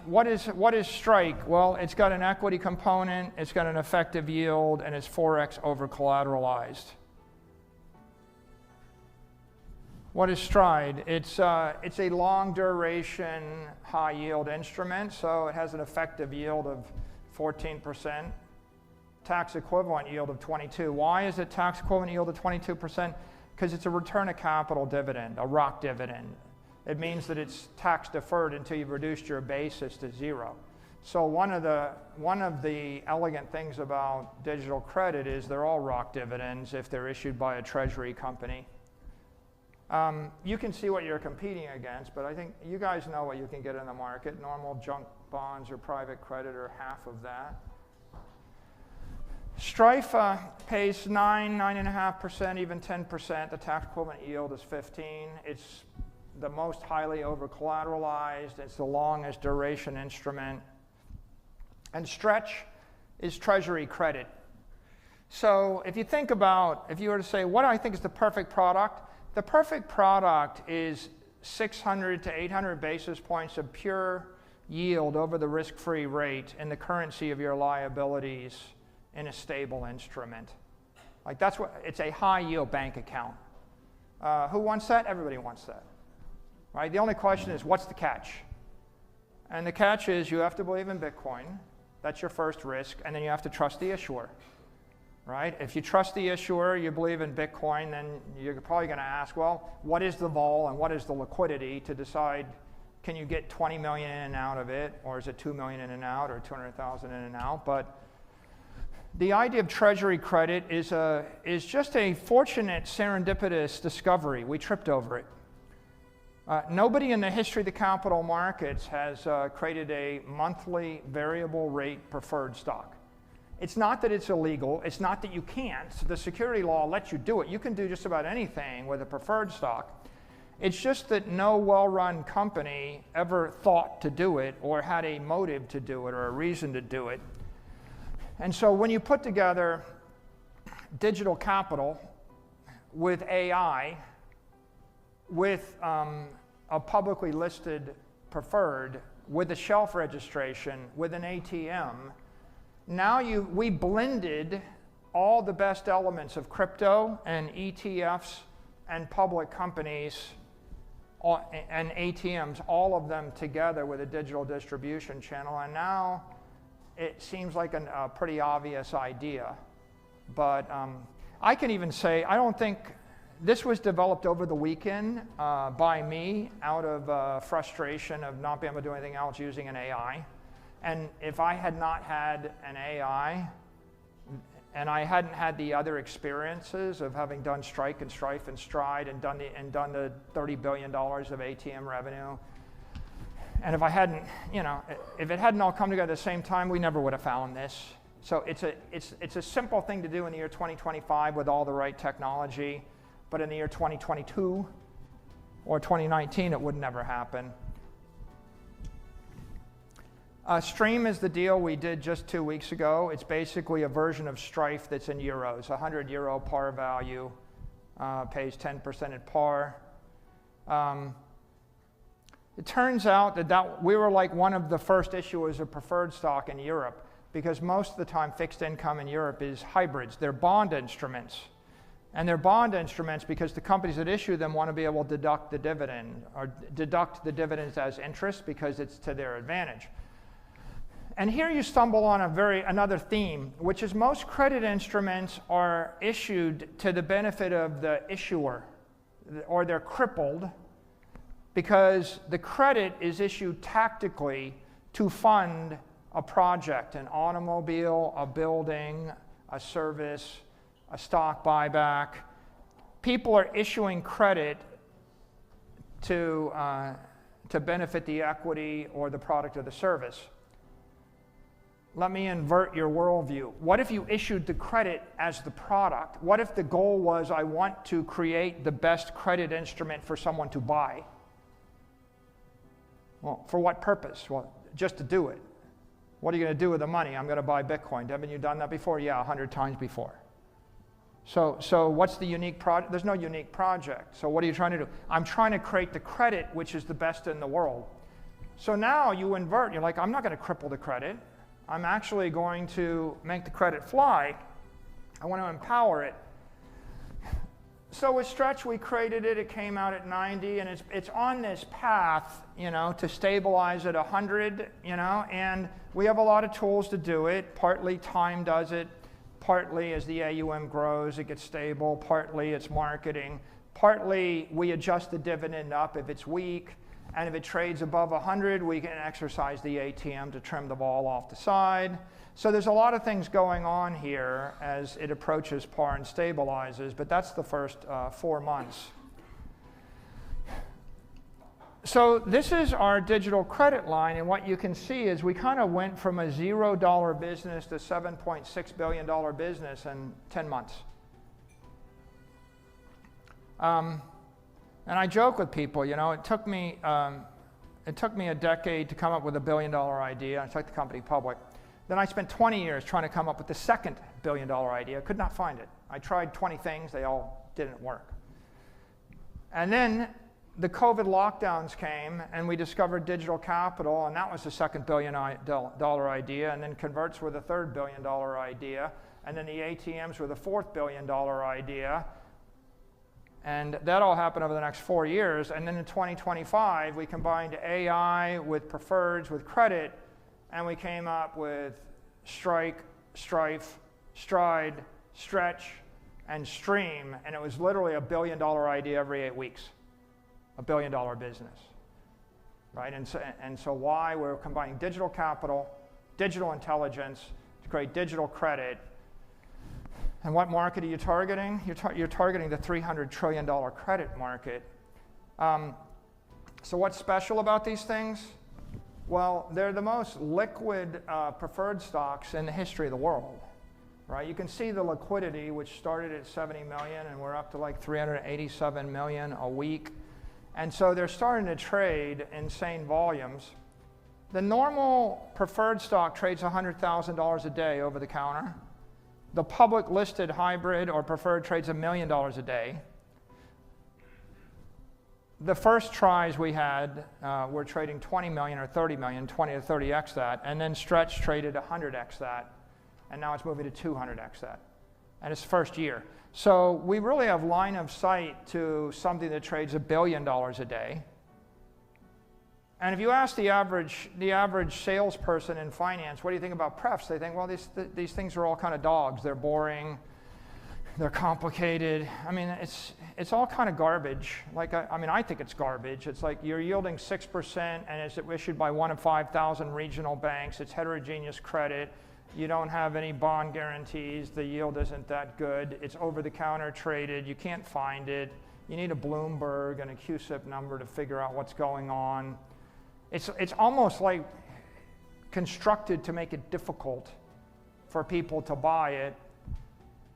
What is Strike? Well, it's got an equity component, it's got an effective yield, and it's 4x over-collateralized. What is Stride? It's a long-duration, high-yield instrument, so it has an effective yield of 14%, tax-equivalent yield of 22%. Why is it tax-equivalent yield of 22%? Because it's a return-of-capital dividend, a ROC dividend. It means that it's tax deferred until you've reduced your basis to 0. So one of the elegant things about digital credit is they're all ROC dividends if they're issued by a Treasury company. You can see what you're competing against, but I think you guys know what you can get in the market. Normal junk bonds or private credit are half of that. Strife pays 9.5%, even 10%. The tax equivalent yield is 15%. It's the most highly over-collateralized. It's the longest duration instrument. And Stretch is Treasury credit. So if you think about, if you were to say, what do I think is the perfect product? The perfect product is 600 to 800 basis points of pure yield over the risk-free rate in the currency of your liabilities in a stable instrument. Like that's what, it's a high-yield bank account. Who wants that? Everybody wants that. Right? The only question is, what's the catch? And the catch is you have to believe in Bitcoin. That's your first risk. And then you have to trust the issuer. Right? If you trust the issuer, you believe in Bitcoin, then you're probably going to ask, well, what is the vol and what is the liquidity to decide, can you get 20 million in and out of it, or is it 2 million in and out, or 200,000 in and out? But the idea of Treasury credit is just a fortunate serendipitous discovery. We tripped over it. Nobody in the history of the capital markets has created a monthly variable rate preferred stock. It's not that it's illegal. It's not that you can't. The security law lets you do it. You can do just about anything with a preferred stock. It's just that no well-run company ever thought to do it or had a motive to do it or a reason to do it. And so when you put together digital capital with AI, with a publicly listed preferred, with a shelf registration, with an ATM, now we blended all the best elements of crypto and ETFs and public companies and ATMs, all of them together with a digital distribution channel. And now it seems like a pretty obvious idea. But I can even say, I don't think this was developed over the weekend by me out of frustration of not being able to do anything else using an AI. And if I had not had an AI, and I hadn't had the other experiences of having done Strife and Stride and done the $30 billion of ATM revenue, and if I hadn't, if it hadn't all come together at the same time, we never would have found this. So it's a simple thing to do in the year 2025 with all the right technology, but in the year 2022 or 2019, it would never happen. Stream is the deal we did just 2 weeks ago. It's basically a version of Strife that's in euros. 100 euro par value, pays 10% at par. It turns out that we were like one of the first issuers of preferred stock in Europe, because most of the time fixed income in Europe is hybrids. They're bond instruments. And they're bond instruments because the companies that issue them want to be able to deduct the dividend, or deduct the dividends as interest because it's to their advantage. And here you stumble on another theme, which is most credit instruments are issued to the benefit of the issuer, or they're crippled because the credit is issued tactically to fund a project, an automobile, a building, a service, a stock buyback. People are issuing credit to benefit the equity or the product or the service. Let me invert your worldview. What if you issued the credit as the product? What if the goal was, I want to create the best credit instrument for someone to buy? Well, for what purpose? Well, just to do it. What are you going to do with the money? I'm going to buy Bitcoin. Haven't you done that before? Yeah, 100 times before. So what's the unique project? There's no unique project. So what are you trying to do? I'm trying to create the credit which is the best in the world. So now you invert. You're like, I'm not going to cripple the credit. I'm actually going to make the credit fly. I want to empower it. So with Stretch, we created it. It came out at 90, and it's on this path, to stabilize at 100, and we have a lot of tools to do it. Partly time does it. Partly as the AUM grows, it gets stable. Partly it's marketing. Partly we adjust the dividend up if it's weak. And if it trades above 100, we can exercise the ATM to trim the ball off the side. So there's a lot of things going on here as it approaches par and stabilizes, but that's the first 4 months. So this is our digital credit line, and what you can see is we kind of went from a $0 business to $7.6 billion business in 10 months. And I joke with people, it took me a decade to come up with a $1 billion idea. I took the company public. Then I spent 20 years trying to come up with the second $1 billion idea. Could not find it. I tried 20 things. They all didn't work. And then the COVID lockdowns came, and we discovered digital capital, and that was the second $1 billion idea. And then converts were the third $1 billion idea. And then the ATMs were the fourth $1 billion idea. And that all happened over the next 4 years. And then in 2025, we combined AI with preferreds, with credit, and we came up with Strife, Stride, Stretch, and Stream. And it was literally a $1 billion idea every 8 weeks. A $1 billion business. Right? And so why? We're combining digital capital, digital intelligence to create digital credit. And what market are you targeting? You're targeting the $300 trillion credit market. So what's special about these things? Well, they're the most liquid preferred stocks in the history of the world. Right? You can see the liquidity, which started at 70 million, and we're up to like 387 million a week. And so they're starting to trade insane volumes. The normal preferred stock trades $100,000 a day over the counter. The public listed hybrid or preferred trades $1 million a day. The first tries we had were trading 20 million or 30 million, 20 to 30x that, and then Stretch traded 100x that, and now it's moving to 200x that. And it's first year. So we really have line of sight to something that trades $1 billion a day. And if you ask the average salesperson in finance, what do you think about prefs? They think, well, these things are all kind of dogs. They're boring. They're complicated. I mean, it's all kind of garbage. Like, I think it's garbage. It's like you're yielding 6% and it's issued by 1 of 5,000 regional banks. It's heterogeneous credit. You don't have any bond guarantees. The yield isn't that good. It's over-the-counter traded. You can't find it. You need a Bloomberg and a QSIP number to figure out what's going on. It's almost like constructed to make it difficult for people to buy it.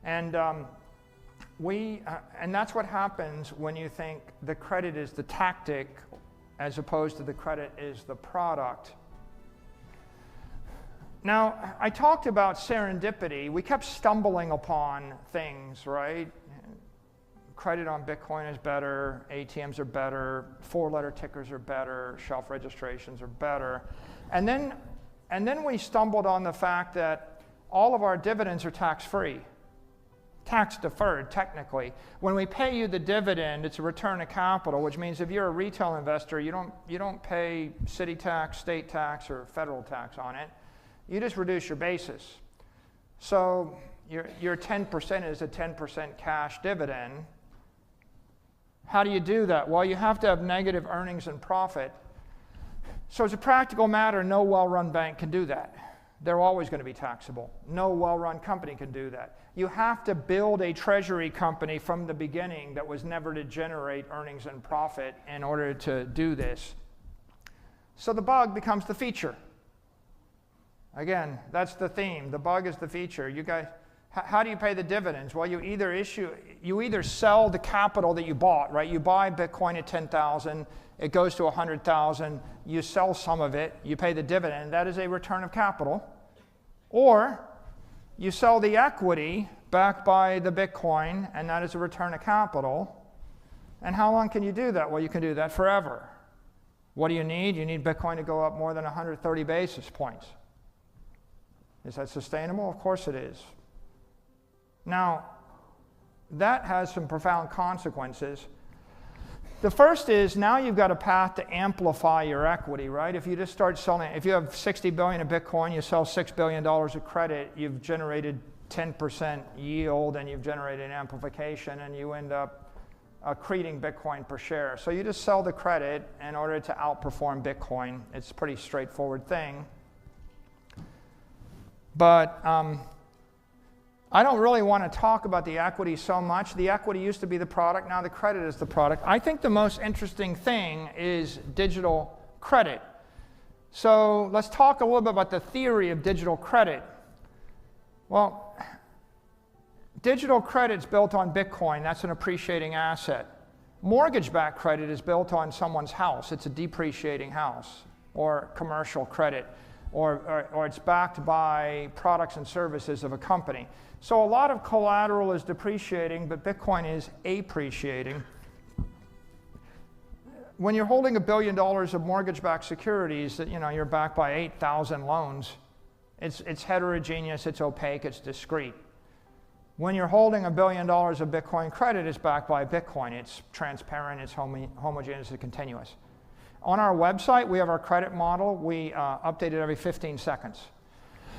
And and that's what happens when you think the credit is the tactic as opposed to the credit is the product. Now, I talked about serendipity. We kept stumbling upon things, right? Credit on Bitcoin is better, ATMs are better, 4-letter tickers are better, shelf registrations are better. And then we stumbled on the fact that all of our dividends are tax-free. Tax deferred, technically. When we pay you the dividend, it's a return of capital, which means if you're a retail investor, you don't pay city tax, state tax, or federal tax on it. You just reduce your basis. So your 10% is a 10% cash dividend. How do you do that? Well, you have to have negative earnings and profit. So as a practical matter, no well-run bank can do that. They're always going to be taxable. No well-run company can do that. You have to build a treasury company from the beginning that was never to generate earnings and profit in order to do this. So the bug becomes the feature. Again, that's the theme. The bug is the feature. You guys, how do you pay the dividends? Well, you either sell the capital that you bought, right? You buy Bitcoin at 10,000, it goes to 100,000, you sell some of it, you pay the dividend, that is a return of capital. Or you sell the equity backed by the Bitcoin, and that is a return of capital. And how long can you do that? Well, you can do that forever. What do you need? You need Bitcoin to go up more than 130 basis points. Is that sustainable? Of course it is. Now, that has some profound consequences. The first is now you've got a path to amplify your equity, right? If you just start selling, if you have 60 billion of Bitcoin, you sell $6 billion of credit, you've generated 10% yield and you've generated an amplification and you end up accreting Bitcoin per share. So you just sell the credit in order to outperform Bitcoin. It's a pretty straightforward thing. But I don't really want to talk about the equity so much. The equity used to be the product, now the credit is the product. I think the most interesting thing is digital credit. So let's talk a little bit about the theory of digital credit. Well, digital credit is built on Bitcoin. That's an appreciating asset. Mortgage-backed credit is built on someone's house. It's a depreciating house, or commercial credit, or it's backed by products and services of a company. So a lot of collateral is depreciating, but Bitcoin is appreciating. When you're holding $1 billion of mortgage-backed securities, that you're backed by 8,000 loans, it's heterogeneous, it's opaque, it's discrete. When you're holding $1 billion of Bitcoin credit, it's backed by Bitcoin. It's transparent, it's homogeneous, it's continuous. On our website, we have our credit model. We update it every 15 seconds.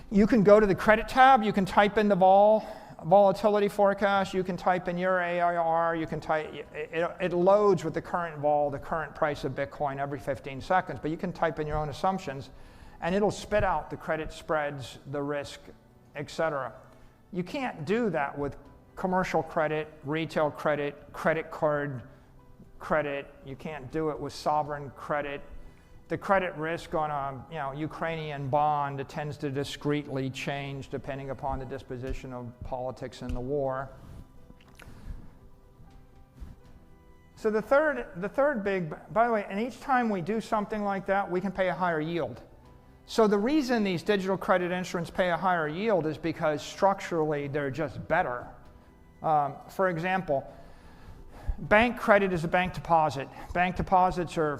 You can go to the credit tab. You can type in the volatility forecast. You can type in your AIR. You can it loads with the current vol, the current price of Bitcoin every 15 seconds. But you can type in your own assumptions, and it'll spit out the credit spreads, the risk, etc. You can't do that with commercial credit, retail credit, credit card credit. You can't do it with sovereign credit. The credit risk on a Ukrainian bond, it tends to discretely change depending upon the disposition of politics in the war. So the third big, by the way, and each time we do something like that, we can pay a higher yield. So the reason these digital credit instruments pay a higher yield is because structurally they're just better. For example, bank credit is a bank deposit. Bank deposits are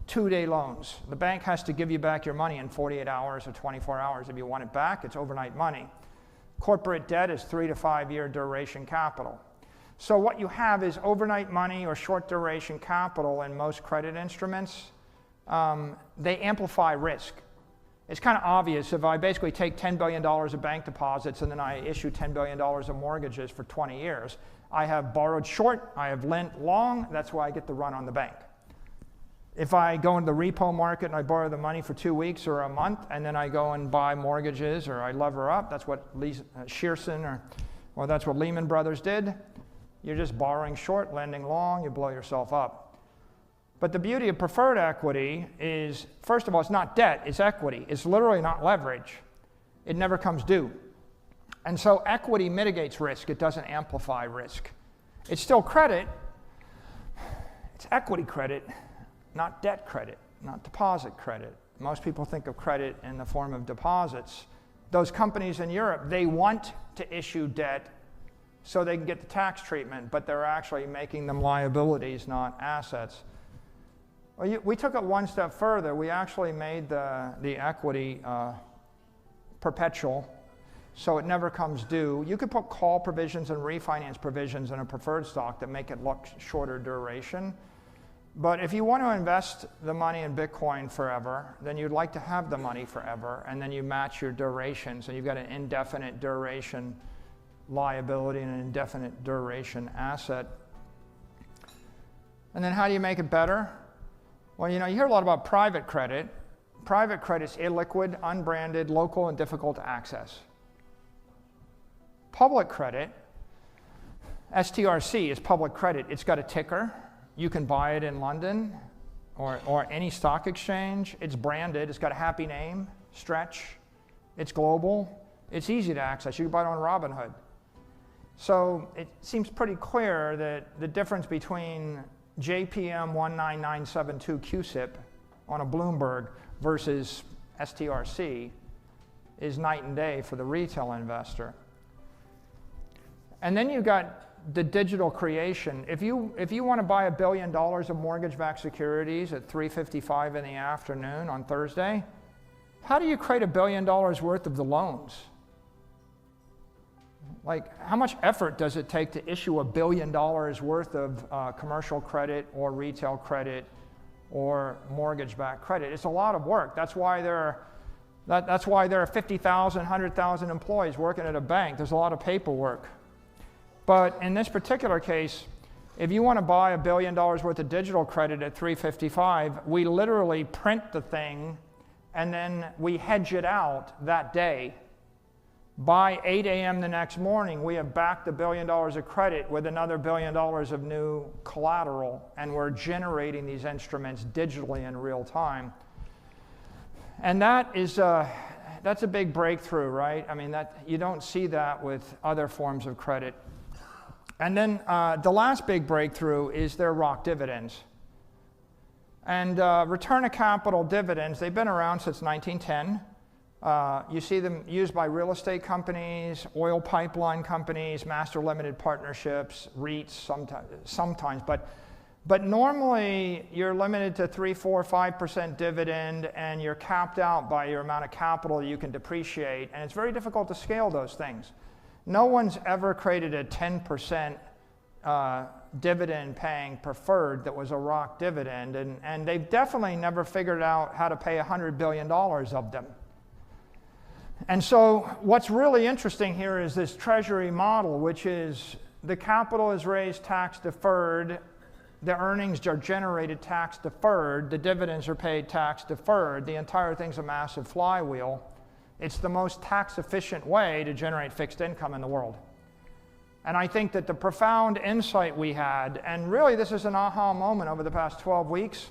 2-day loans. The bank has to give you back your money in 48 hours or 24 hours. If you want it back, it's overnight money. Corporate debt is 3 to 5 year duration capital. So what you have is overnight money or short duration capital in most credit instruments. They amplify risk. It's kind of obvious if I basically take $10 billion of bank deposits and then I issue $10 billion of mortgages for 20 years. I have borrowed short, I have lent long, that's why I get the run on the bank. If I go into the repo market and I borrow the money for 2 weeks or a month and then I go and buy mortgages or I lever up, that's what Shearson or that's what Lehman Brothers did. You're just borrowing short, lending long, you blow yourself up. But the beauty of preferred equity is, first of all, it's not debt, it's equity. It's literally not leverage. It never comes due. And so equity mitigates risk, it doesn't amplify risk. It's still credit, it's equity credit, not debt credit, not deposit credit. Most people think of credit in the form of deposits. Those companies in Europe, they want to issue debt so they can get the tax treatment, but they're actually making them liabilities, not assets. Well, we took it one step further. We actually made the equity perpetual, so it never comes due. You could put call provisions and refinance provisions in a preferred stock that make it look shorter duration. But if you want to invest the money in Bitcoin forever, then you'd like to have the money forever, and then you match your duration. So you've got an indefinite duration liability and an indefinite duration asset. And then how do you make it better? Well, you hear a lot about private credit. Private credit's illiquid, unbranded, local, and difficult to access. Public credit, STRC, is public credit. It's got a ticker. You can buy it in London or any stock exchange. It's branded. It's got a happy name, Stretch. It's global. It's easy to access. You can buy it on Robinhood. So it seems pretty clear that the difference between JPM 19972 QSIP on a Bloomberg versus STRC is night and day for the retail investor. And then you've got the digital creation. If you want to buy $1 billion of mortgage-backed securities at 3:55 in the afternoon on Thursday, how do you create $1 billion worth of the loans? Like, how much effort does it take to issue $1 billion worth of commercial credit or retail credit or mortgage-backed credit? It's a lot of work. That's why there are 50,000, 100,000 employees working at a bank. There's a lot of paperwork. But in this particular case, if you want to buy $1 billion worth of digital credit at 3:55, we literally print the thing and then we hedge it out that day. By 8 a.m. the next morning, we have backed $1 billion of credit with another $1 billion of new collateral, and we're generating these instruments digitally in real time. And that's a big breakthrough, right? I mean, you don't see that with other forms of credit. And then the last big breakthrough is their ROC dividends. And return of capital dividends, they've been around since 1910. You see them used by real estate companies, oil pipeline companies, master limited partnerships, REITs sometimes. But normally you're limited to 3, 4, 5% dividend, and you're capped out by your amount of capital you can depreciate, and it's very difficult to scale those things. No one's ever created a 10% dividend paying preferred that was a ROC dividend, and they've definitely never figured out how to pay $100 billion of them. And so what's really interesting here is this Treasury model, which is the capital is raised tax deferred, the earnings are generated tax deferred, the dividends are paid tax deferred, the entire thing's a massive flywheel. It's the most tax efficient way to generate fixed income in the world. And I think that the profound insight we had, and really this is an aha moment over the past 12 weeks,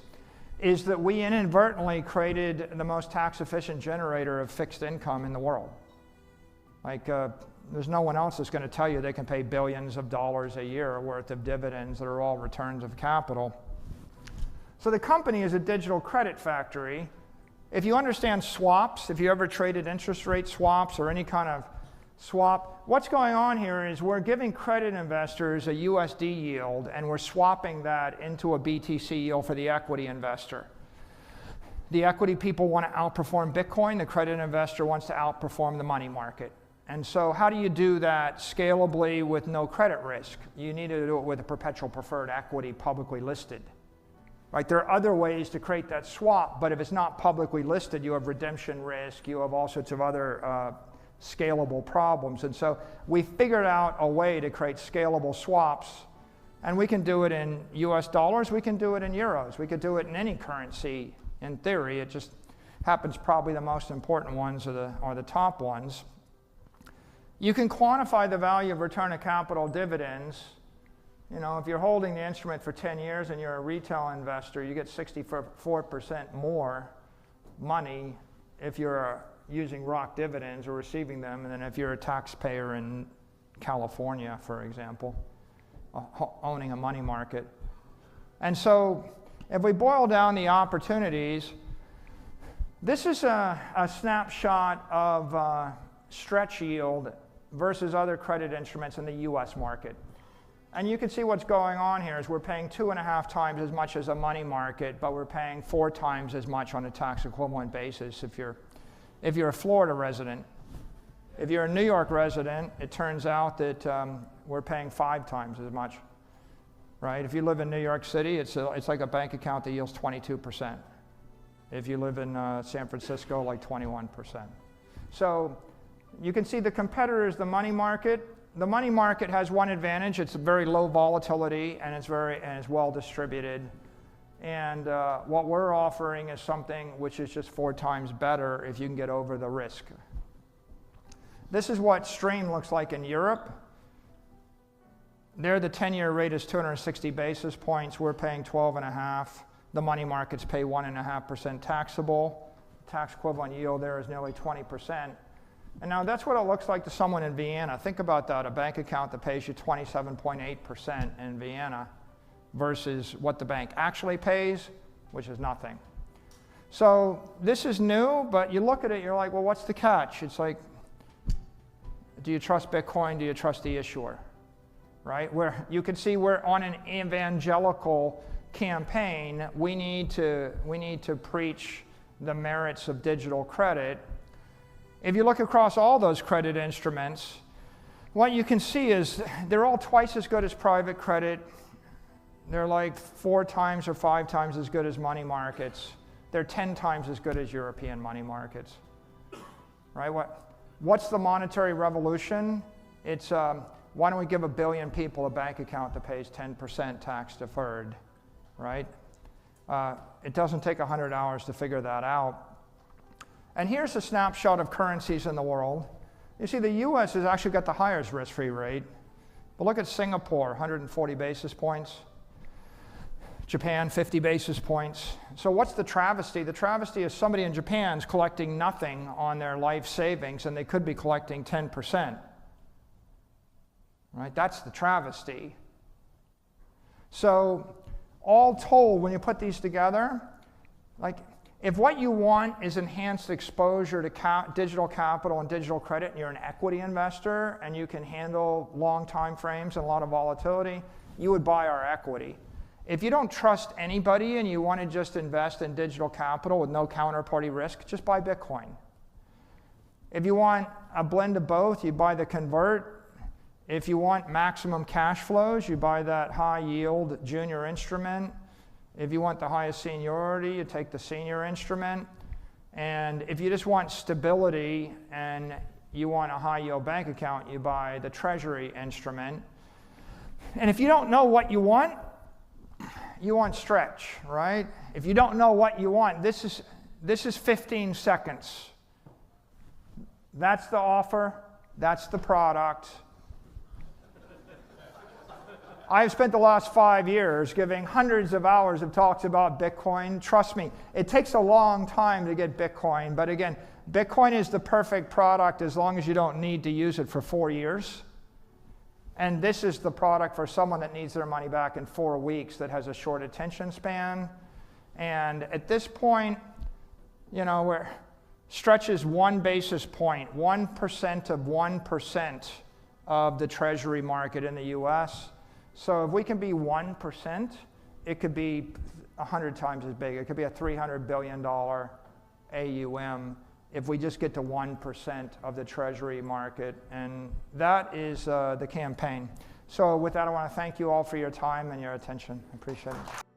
is that we inadvertently created the most tax-efficient generator of fixed income in the world. Like, there's no one else that's going to tell you they can pay billions of dollars a year worth of dividends that are all returns of capital. So the company is a digital credit factory. If you understand swaps, if you ever traded interest rate swaps or any kind of swap, what's going on here is we're giving credit investors a USD yield and we're swapping that into a BTC yield for the equity investor. The equity people want to outperform Bitcoin, the credit investor wants to outperform the money market. And so how do you do that scalably with no credit risk? You need to do it with a perpetual preferred equity publicly listed. Right? There are other ways to create that swap, but if it's not publicly listed, you have redemption risk, you have all sorts of other scalable problems. And so we figured out a way to create scalable swaps, and we can do it in US dollars, we can do it in euros, we could do it in any currency in theory. It just happens probably the most important ones are the top ones. You can quantify the value of return of capital dividends. You know, if you're holding the instrument for 10 years and you're a retail investor, you get 64% more money if you're using ROC dividends or receiving them than if you're a taxpayer in California, for example, owning a money market. And so if we boil down the opportunities, this is a snapshot of stretch yield versus other credit instruments in the US market. And you can see what's going on here is we're paying 2.5 times as much as a money market, but we're paying 4 times as much on a tax equivalent basis if you're a Florida resident. If you're a New York resident, it turns out that we're paying 5 times as much, right? If you live in New York City, it's like a bank account that yields 22%. If you live in San Francisco, like 21%. So you can see the competitor is the money market. The money market has one advantage: it's very low volatility and it's well distributed. And what we're offering is something which is just 4 times better if you can get over the risk. This is what Stream looks like in Europe. There, the 10-year rate is 260 basis points. We're paying 12.5. The money markets pay 1.5% taxable. Tax equivalent yield there is nearly 20%. And now that's what it looks like to someone in Vienna. Think about that, a bank account that pays you 27.8% in Vienna versus what the bank actually pays, which is nothing. So this is new, but you look at it, you're like, well, what's the catch? It's like, do you trust Bitcoin? Do you trust the issuer? Right? Where you can see we're on an evangelical campaign. We need to preach the merits of digital credit. If you look across all those credit instruments, what you can see is they're all twice as good as private credit. They're like 4 times or 5 times as good as money markets. They're 10 times as good as European money markets. Right? What's the monetary revolution? It's why don't we give 1 billion people a bank account that pays 10% tax deferred, right? It doesn't take 100 hours to figure that out. And here's a snapshot of currencies in the world. You see the US has actually got the highest risk-free rate. But look at Singapore, 140 basis points. Japan, 50 basis points. So what's the travesty? The travesty is somebody in Japan's collecting nothing on their life savings, and they could be collecting 10%. Right? That's the travesty. So all told, when you put these together, like, if what you want is enhanced exposure to digital capital and digital credit, and you're an equity investor and you can handle long time frames and a lot of volatility, you would buy our equity. If you don't trust anybody and you want to just invest in digital capital with no counterparty risk, just buy Bitcoin. If you want a blend of both, you buy the convert. If you want maximum cash flows, you buy that high yield junior instrument. If you want the highest seniority, you take the senior instrument. And if you just want stability and you want a high yield bank account, you buy the Treasury instrument. And if you don't know what you want stretch, right? If you don't know what you want, this is 15 seconds. That's the offer, that's the product. I've spent the last 5 years giving hundreds of hours of talks about Bitcoin. Trust me, it takes a long time to get Bitcoin. But again, Bitcoin is the perfect product as long as you don't need to use it for 4 years. And this is the product for someone that needs their money back in 4 weeks, that has a short attention span. And at this point, you know, where Stretch is 1 basis point, 1% of 1% of the Treasury market in the US. So if we can be 1%, it could be 100 times as big. It could be a $300 billion AUM if we just get to 1% of the Treasury market. And that is the campaign. So with that, I want to thank you all for your time and your attention. I appreciate it.